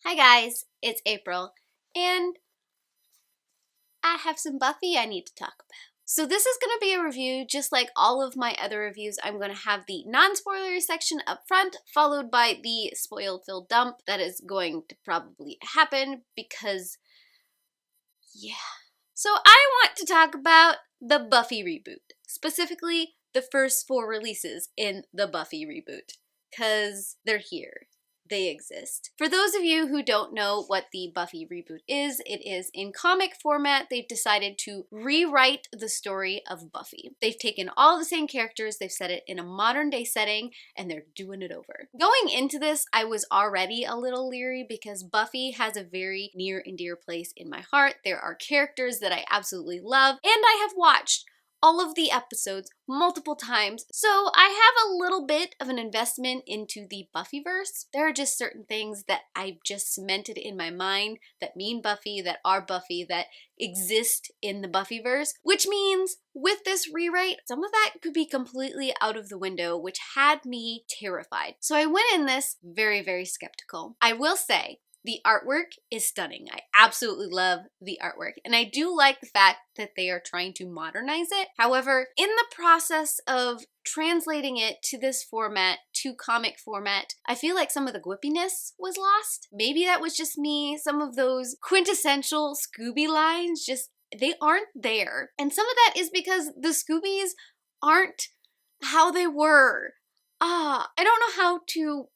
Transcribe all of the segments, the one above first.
Hi guys, it's April, and I have some Buffy I need to talk about. So this is going to be a review just like all of my other reviews. I'm going to have the non-spoilery section up front, followed by the spoil-filled dump that is going to probably happen because, yeah. So I want to talk about the Buffy reboot, specifically the first 4 releases in the Buffy reboot, because they're here. They exist. For those of you who don't know what the Buffy reboot is, it is in comic format. They've decided to rewrite the story of Buffy. They've taken all the same characters, they've set it in a modern day setting, and they're doing it over. Going into this, I was already a little leery because Buffy has a very near and dear place in my heart. There are characters that I absolutely love, and I have watched all of the episodes multiple times, so I have a little bit of an investment into the Buffyverse. There are just certain things that I've just cemented in my mind that mean Buffy, that are Buffy, that exist in the Buffyverse, which means with this rewrite, some of that could be completely out of the window, which had me terrified. So I went in this very, very skeptical. I will say, the artwork is stunning. I absolutely love the artwork, and I do like the fact that they are trying to modernize it. However, in the process of translating it to this format, to comic format, I feel like some of the quippiness was lost. Maybe that was just me. Some of those quintessential Scooby lines they aren't there. And some of that is because the Scoobies aren't how they were. I don't know how to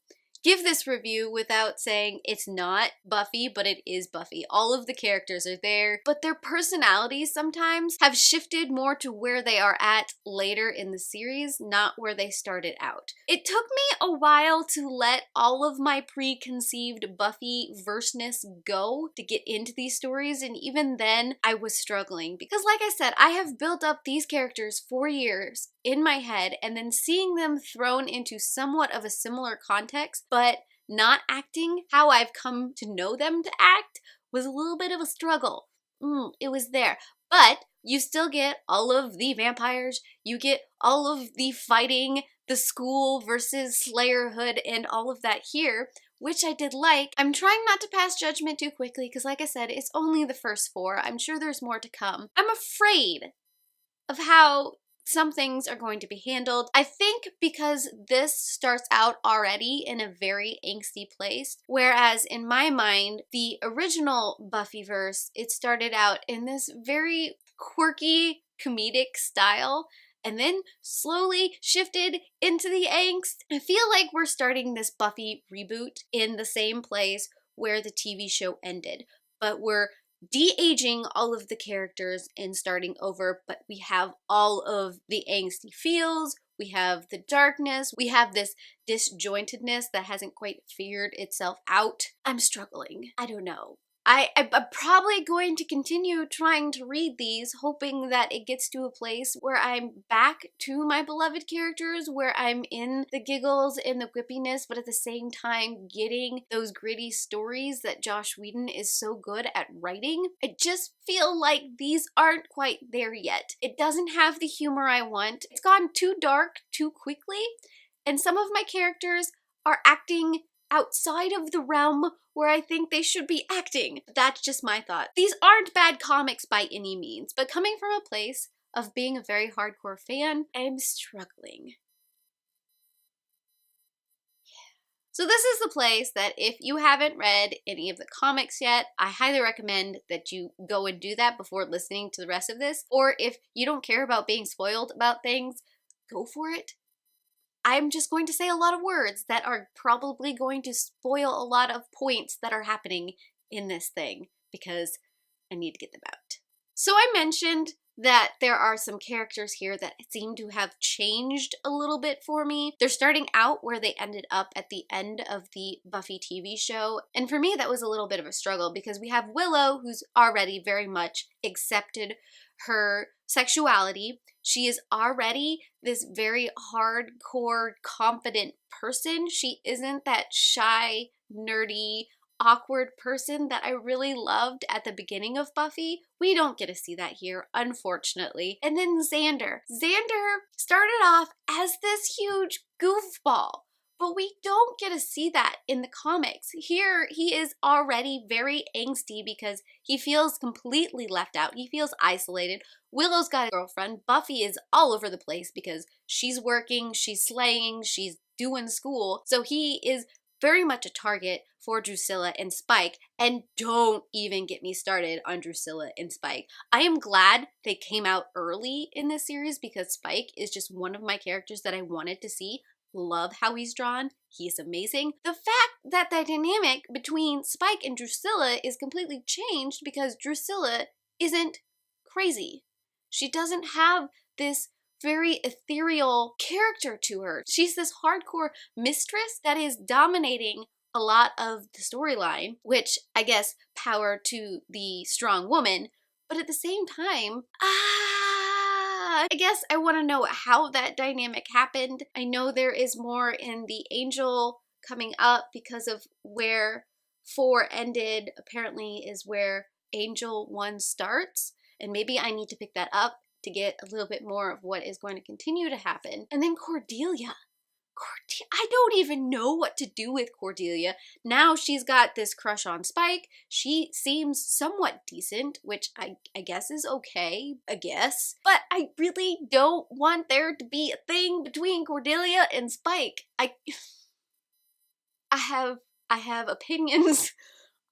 give this review without saying it's not Buffy, but it is Buffy. All of the characters are there, but their personalities sometimes have shifted more to where they are at later in the series, not where they started out. It took me a while to let all of my preconceived Buffy-verseness go to get into these stories, and even then I was struggling because, like I said, I have built up these characters for years in my head, and then seeing them thrown into somewhat of a similar context, but not acting how I've come to know them to act, was a little bit of a struggle. It was there. But you still get all of the vampires, you get all of the fighting, the school versus Slayerhood, and all of that here, which I did like. I'm trying not to pass judgment too quickly because, like I said, it's only the first 4. I'm sure there's more to come. I'm afraid of how some things are going to be handled. I think because this starts out already in a very angsty place, whereas in my mind, the original Buffyverse, it started out in this very quirky, comedic style, and then slowly shifted into the angst. I feel like we're starting this Buffy reboot in the same place where the TV show ended, but we're de-aging all of the characters and starting over, but we have all of the angsty feels, we have the darkness, we have this disjointedness that hasn't quite figured itself out. I'm struggling. I don't know. I'm probably going to continue trying to read these, hoping that it gets to a place where I'm back to my beloved characters, where I'm in the giggles and the quippiness, but at the same time getting those gritty stories that Joss Whedon is so good at writing. I just feel like these aren't quite there yet. It doesn't have the humor I want. It's gone too dark too quickly, and some of my characters are acting outside of the realm where I think they should be acting. That's just my thought. These aren't bad comics by any means, but coming from a place of being a very hardcore fan, I'm struggling. So this is the place that if you haven't read any of the comics yet, I highly recommend that you go and do that before listening to the rest of this. Or if you don't care about being spoiled about things, go for it. I'm just going to say a lot of words that are probably going to spoil a lot of points that are happening in this thing because I need to get them out. So I mentioned that there are some characters here that seem to have changed a little bit for me. They're starting out where they ended up at the end of the Buffy TV show, and for me that was a little bit of a struggle because we have Willow, who's already very much accepted her sexuality. She is already this very hardcore, confident person. She isn't that shy, nerdy, awkward person that I really loved at the beginning of Buffy. We don't get to see that here, unfortunately. And then Xander. Xander started off as this huge goofball, But we don't get to see that in the comics. Here, he is already very angsty because he feels completely left out. He feels isolated. Willow's got a girlfriend. Buffy is all over the place because she's working, she's slaying, she's doing school. So he is very much a target for Drusilla and Spike. And don't even get me started on Drusilla and Spike. I am glad they came out early in this series because Spike is just one of my characters that I wanted to see. Love how he's drawn. He's amazing. The fact that the dynamic between Spike and Drusilla is completely changed because Drusilla isn't crazy. She doesn't have this very ethereal character to her. She's this hardcore mistress that is dominating a lot of the storyline, which I guess power to the strong woman, but at the same time, I guess I want to know how that dynamic happened. I know there is more in the Angel coming up because of where 4 ended, apparently is where Angel 1 starts, and maybe I need to pick that up to get a little bit more of what is going to continue to happen. And then Cordelia. I don't even know what to do with Cordelia. Now she's got this crush on Spike. She seems somewhat decent, which I guess is okay, I guess. But I really don't want there to be a thing between Cordelia and Spike. I have opinions.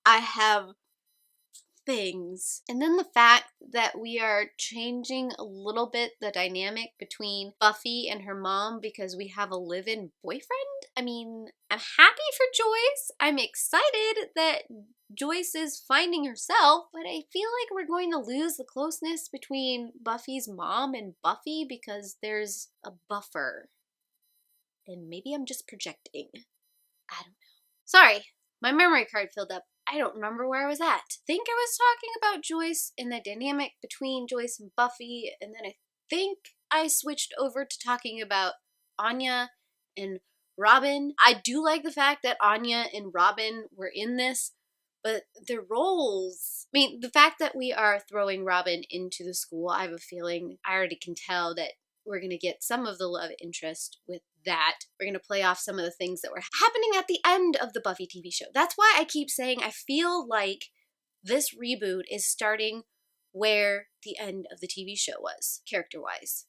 I have things. And then the fact that we are changing a little bit the dynamic between Buffy and her mom because we have a live-in boyfriend. I mean, I'm happy for Joyce. I'm excited that Joyce is finding herself, but I feel like we're going to lose the closeness between Buffy's mom and Buffy because there's a buffer. And maybe I'm just projecting. I don't know. Sorry, my memory card filled up. I don't remember where I was at. I think I was talking about Joyce and the dynamic between Joyce and Buffy, and then I think I switched over to talking about Anya and Robin. I do like the fact that Anya and Robin were in this, but their roles, I mean, the fact that we are throwing Robin into the school, I have a feeling, I already can tell that we're going to get some of the love interest with that. We're going to play off some of the things that were happening at the end of the Buffy TV show. That's why I keep saying I feel like this reboot is starting where the end of the TV show was, character-wise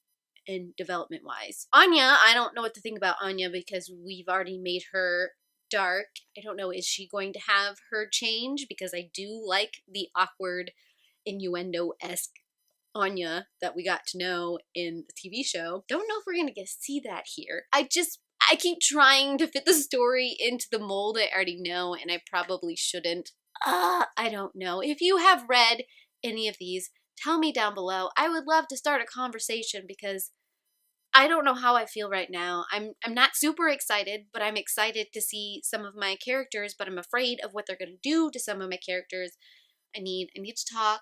and development-wise. Anya, I don't know what to think about Anya because we've already made her dark. I don't know, is she going to have her change? Because I do like the awkward, innuendo-esque Anya that we got to know in the TV show. Don't know if we're gonna get to see that here. I keep trying to fit the story into the mold I already know, and I probably shouldn't. I don't know. If you have read any of these, tell me down below. I would love to start a conversation because I don't know how I feel right now. I'm not super excited, but I'm excited to see some of my characters, but I'm afraid of what they're gonna do to some of my characters. I need to talk.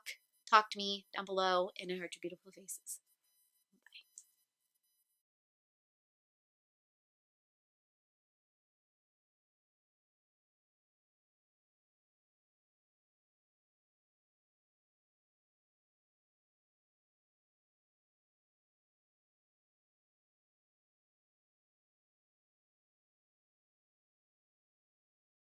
Talk to me down below, and I heart your beautiful faces.